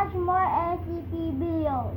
watch more SCP videos.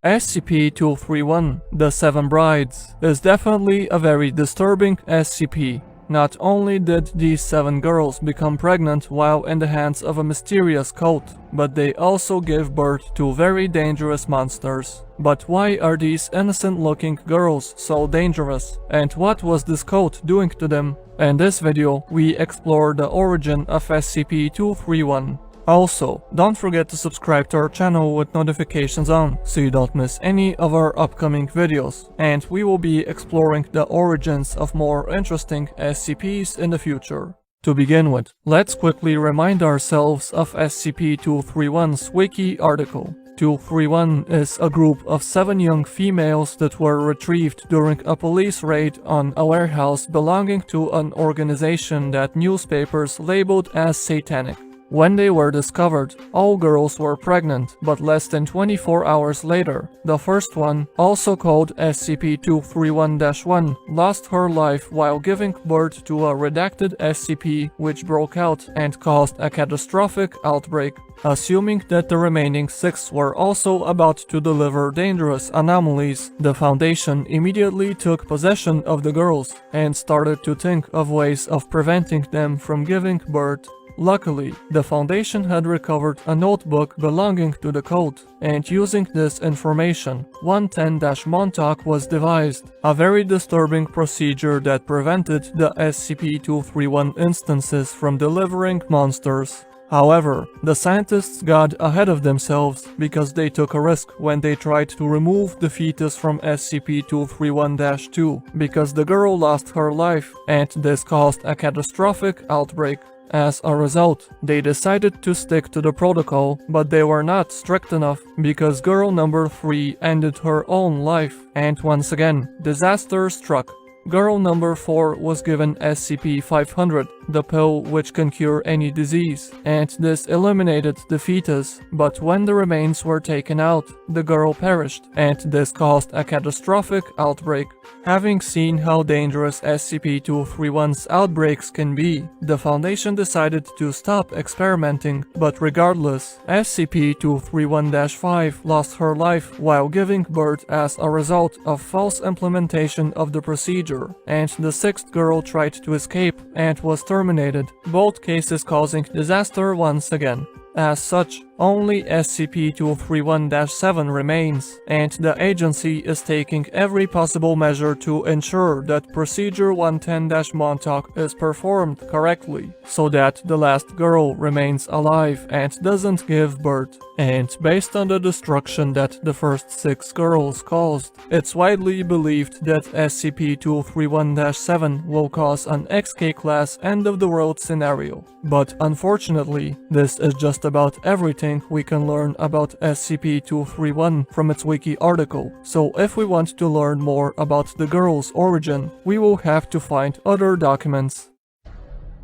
SCP-231, The Seven Brides, is definitely a very disturbing SCP. Not only did these 7 girls become pregnant while in the hands of a mysterious cult, but they also gave birth to very dangerous monsters. But why are these innocent-looking girls so dangerous? And what was this cult doing to them? In this video, we explore the origin of SCP-231. Also, don't forget to subscribe to our channel with notifications on, so you don't miss any of our upcoming videos, and we will be exploring the origins of more interesting SCPs in the future. To begin with, let's quickly remind ourselves of SCP-231's wiki article. 231 is a group of 7 young females that were retrieved during a police raid on a warehouse belonging to an organization that newspapers labeled as satanic. When they were discovered, all girls were pregnant, but less than 24 hours later, the first one, also called SCP-231-1, lost her life while giving birth to a redacted SCP which broke out and caused a catastrophic outbreak. Assuming that the remaining 6 were also about to deliver dangerous anomalies, the Foundation immediately took possession of the girls and started to think of ways of preventing them from giving birth. Luckily, the Foundation had recovered a notebook belonging to the cult, and using this information, 110-Montauk was devised, a very disturbing procedure that prevented the SCP-231 instances from delivering monsters. However, the scientists got ahead of themselves because they took a risk when they tried to remove the fetus from SCP-231-2 because the girl lost her life, and this caused a catastrophic outbreak. As a result, they decided to stick to the protocol, but they were not strict enough because girl number 3 ended her own life, and once again, disaster struck. Girl number 4 was given SCP-500, the pill which can cure any disease, and this eliminated the fetus, but when the remains were taken out, the girl perished, and this caused a catastrophic outbreak. Having seen how dangerous SCP-231's outbreaks can be, the Foundation decided to stop experimenting, but regardless, SCP-231-5 lost her life while giving birth as a result of false implementation of the procedure, and the 6th girl tried to escape and was terminated, both cases causing disaster once again. As such, only SCP-231-7 remains, and the agency is taking every possible measure to ensure that Procedure 110-Montauk is performed correctly, so that the last girl remains alive and doesn't give birth. And based on the destruction that the first 6 girls caused, it's widely believed that SCP-231-7 will cause an XK-class end-of-the-world scenario. But unfortunately, this is just about everything we can learn about SCP-231 from its wiki article, so if we want to learn more about the girl's origin, we will have to find other documents.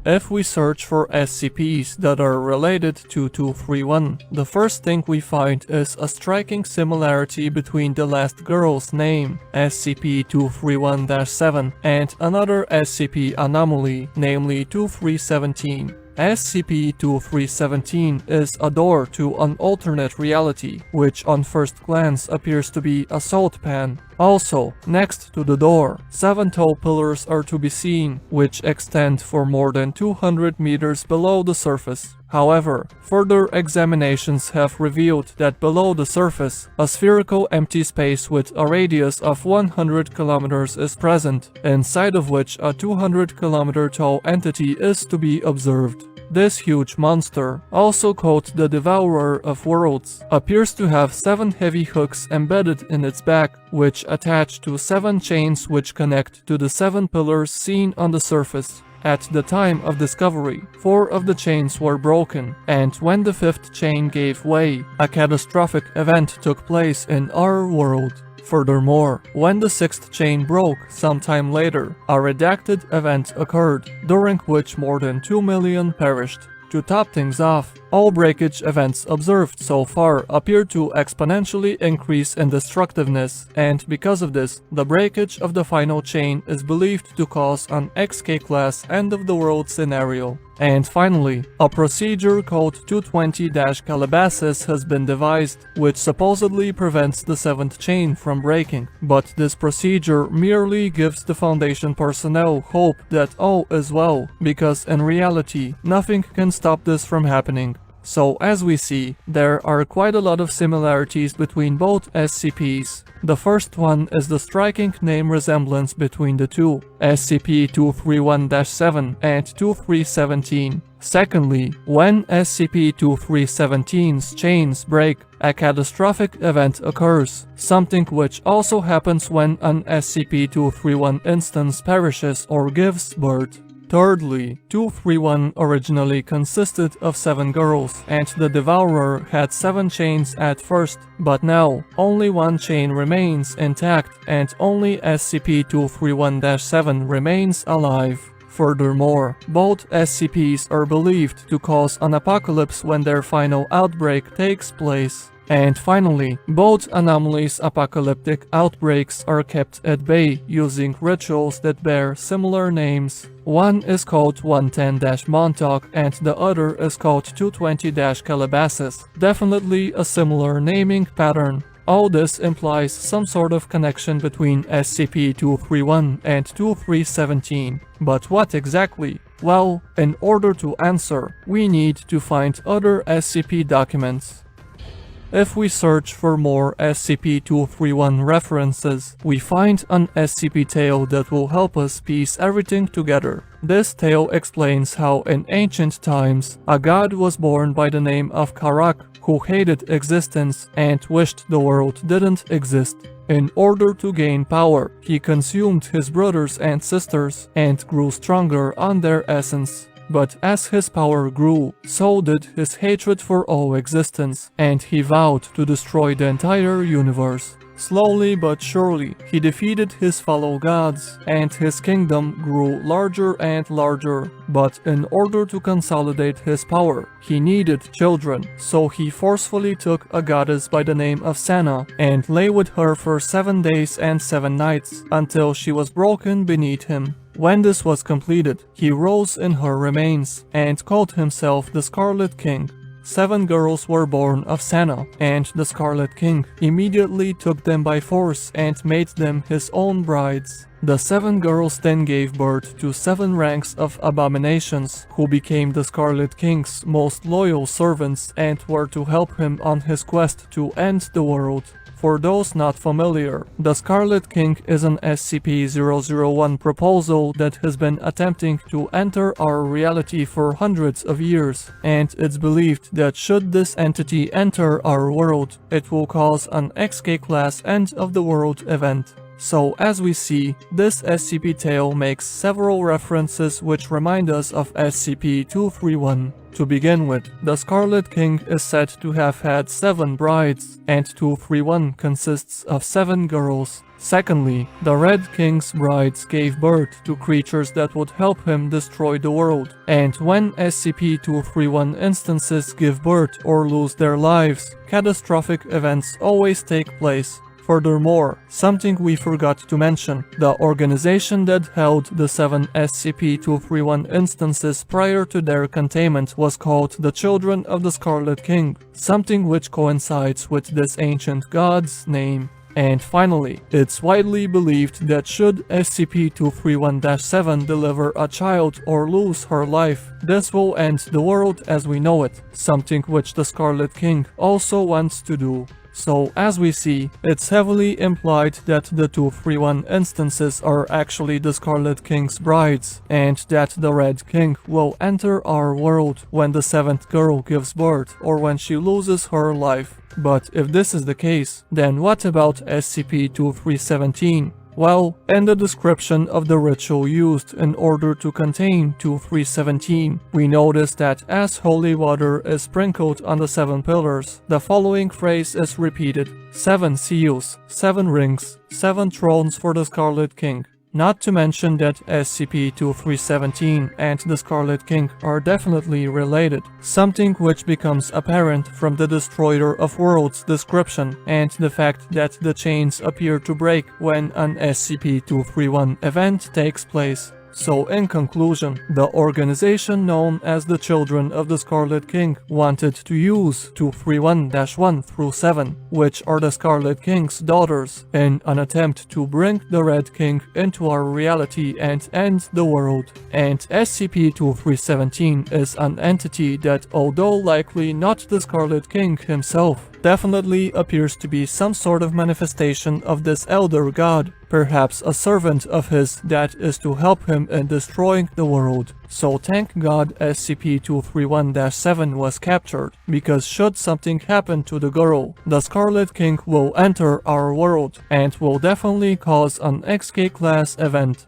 If we search for SCPs that are related to 231, the first thing we find is a striking similarity between the last girl's name, SCP-231-7, and another SCP anomaly, namely 2317. SCP-2317 is a door to an alternate reality, which on first glance appears to be a salt pan. Also, next to the door, 7 tall pillars are to be seen, which extend for more than 200 meters below the surface. However, further examinations have revealed that below the surface, a spherical empty space with a radius of 100 kilometers is present, inside of which a 200-kilometer tall entity is to be observed. This huge monster, also called the Devourer of Worlds, appears to have 7 heavy hooks embedded in its back, which attach to 7 chains which connect to the 7 pillars seen on the surface. At the time of discovery, 4 of the chains were broken, and when the 5th chain gave way, a catastrophic event took place in our world. Furthermore, when the 6th chain broke sometime later, a redacted event occurred, during which more than 2 million perished. To top things off, all breakage events observed so far appear to exponentially increase in destructiveness, and because of this, the breakage of the final chain is believed to cause an XK-class end-of-the-world scenario. And finally, a procedure called 220-Calabasas has been devised, which supposedly prevents the 7th chain from breaking. But this procedure merely gives the Foundation personnel hope that all is well, because in reality, nothing can stop this from happening. So as we see, there are quite a lot of similarities between both SCPs. The first one is the striking name resemblance between the two, SCP-231-7 and 2317. Secondly, when SCP-2317's chains break, a catastrophic event occurs, something which also happens when an SCP-231 instance perishes or gives birth. Thirdly, 231 originally consisted of 7 girls, and the Devourer had 7 chains at first, but now only 1 chain remains intact and only SCP-231-7 remains alive. Furthermore, both SCPs are believed to cause an apocalypse when their final outbreak takes place. And finally, both anomalies' apocalyptic outbreaks are kept at bay using rituals that bear similar names. One is called 110-Montauk and the other is called 220-Calabasas. Definitely a similar naming pattern. All this implies some sort of connection between SCP-231 and 2317. But what exactly? Well, in order to answer, we need to find other SCP documents. If we search for more SCP-231 references, we find an SCP tale that will help us piece everything together. This tale explains how in ancient times, a god was born by the name of Karak, who hated existence and wished the world didn't exist. In order to gain power, he consumed his brothers and sisters and grew stronger on their essence. But as his power grew, so did his hatred for all existence, and he vowed to destroy the entire universe. Slowly but surely, he defeated his fellow gods, and his kingdom grew larger and larger. But in order to consolidate his power, he needed children, so he forcefully took a goddess by the name of Sana and lay with her for 7 days and 7 nights, until she was broken beneath him. When this was completed, he rose in her remains and called himself the Scarlet King. 7 girls were born of Sana, and the Scarlet King immediately took them by force and made them his own brides. The 7 girls then gave birth to 7 ranks of abominations, who became the Scarlet King's most loyal servants and were to help him on his quest to end the world. For those not familiar, the Scarlet King is an SCP-001 proposal that has been attempting to enter our reality for hundreds of years, and it's believed that should this entity enter our world, it will cause an XK-class end-of-the-world event. So as we see, this SCP tale makes several references which remind us of SCP-231. To begin with, the Scarlet King is said to have had 7 brides, and 231 consists of 7 girls. Secondly, the Red King's brides gave birth to creatures that would help him destroy the world. And when SCP-231 instances give birth or lose their lives, catastrophic events always take place. Furthermore, something we forgot to mention, the organization that held the 7 SCP-231 instances prior to their containment was called the Children of the Scarlet King, something which coincides with this ancient god's name. And finally, it's widely believed that should SCP-231-7 deliver a child or lose her life, this will end the world as we know it, something which the Scarlet King also wants to do. So as we see, it's heavily implied that the 231 instances are actually the Scarlet King's brides, and that the Red King will enter our world when the 7th girl gives birth or when she loses her life. But if this is the case, then what about SCP-2317? Well, in the description of the ritual used in order to contain 2317, we notice that as holy water is sprinkled on the 7 pillars, the following phrase is repeated: 7 seals, 7 rings, 7 thrones for the Scarlet King. Not to mention that SCP-2317 and the Scarlet King are definitely related, something which becomes apparent from the Destroyer of Worlds description and the fact that the chains appear to break when an SCP-231 event takes place. So in conclusion, the organization known as the Children of the Scarlet King wanted to use 231-1 through 7, which are the Scarlet King's daughters, in an attempt to bring the Red King into our reality and end the world. And SCP-2317 is an entity that, although likely not the Scarlet King himself, definitely appears to be some sort of manifestation of this elder god, perhaps a servant of his that is to help him in destroying the world. So thank God SCP-231-7 was captured, because should something happen to the girl, the Scarlet King will enter our world and will definitely cause an XK class event.